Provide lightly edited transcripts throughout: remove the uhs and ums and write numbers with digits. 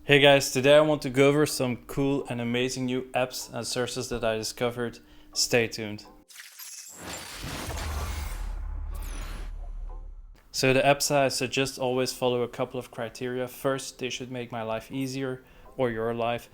Hey guys, today I want to go over some cool and amazing new apps and sources that I discovered. Stay tuned. So the apps I suggest always follow a couple of criteria. First, they should make my life easier or your life.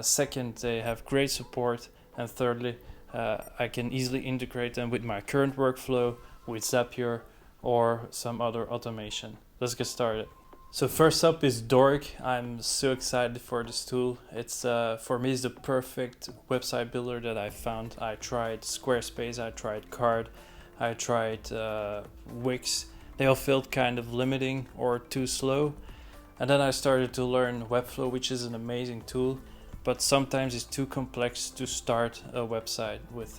Second, they have great support. And thirdly, I can easily integrate them with my current workflow, with Zapier or some other automation. Let's get started. So first up is Dorik. I'm so excited for this tool. It's for me it's the perfect website builder that I found. I tried Squarespace, I tried Card, I tried Wix. They all felt kind of limiting or too slow. And then I started to learn Webflow, which is an amazing tool, but sometimes it's too complex to start a website with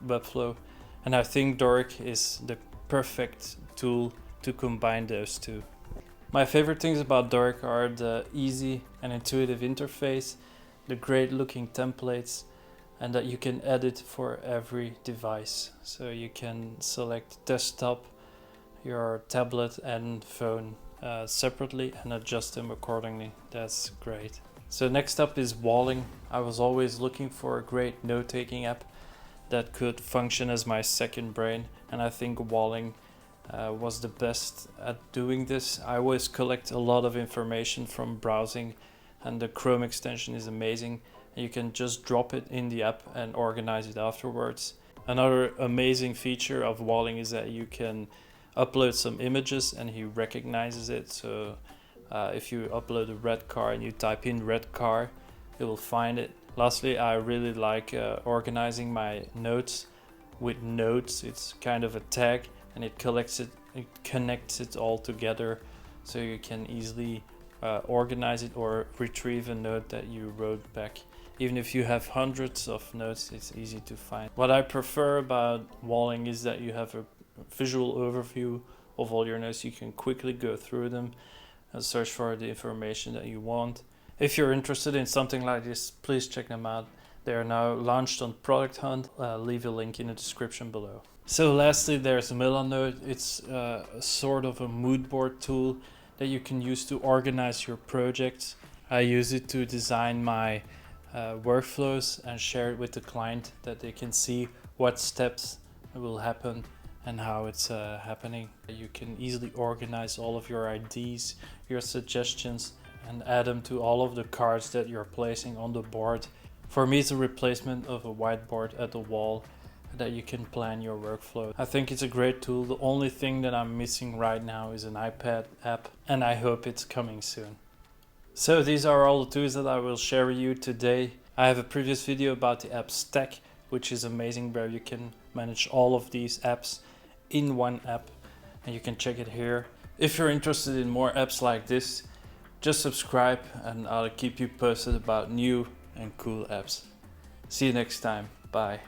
Webflow. And I think Dorik is the perfect tool to combine those two. My favorite things about Dorik are the easy and intuitive interface, the great looking templates, and that you can edit for every device. So you can select desktop, your tablet and phone separately and adjust them accordingly. That's great. So next up is Walling. I was always looking for a great note-taking app that could function as my second brain, and I think Walling was the best at doing this. I always collect a lot of information from browsing, and the Chrome extension is amazing. You can just drop it in the app and organize it afterwards. Another amazing feature of Walling is that you can upload some images and he recognizes it. So if you upload a red car and you type in red car, it will find it. Lastly, I really like organizing my notes with nodes. It's kind of a tag, and it connects it all together, so you can easily organize it or retrieve a note that you wrote back. Even if you have hundreds of notes, it's easy to find. What I prefer about Walling is that you have a visual overview of all your notes. You can quickly go through them and search for the information that you want. If you're interested in something like this, please check them out. They are now launched on Producthunt. Leave a link in the description below. So lastly, there's Milanote. It's sort of a mood board tool that you can use to organize your projects. I use it to design my workflows and share it with the client, that they can see what steps will happen and how it's happening. You can easily organize all of your ideas, your suggestions, and add them to all of the cards that you're placing on the board. For me, it's a replacement of a whiteboard at the wall that you can plan your workflow. I think it's a great tool. The only thing that I'm missing right now is an iPad app, and I hope it's coming soon. So these are all the tools that I will share with you today. I have a previous video about the app Stack, which is amazing, where you can manage all of these apps in one app, and you can check it here. If you're interested in more apps like this, just subscribe and I'll keep you posted about new and cool apps. See you next time. Bye.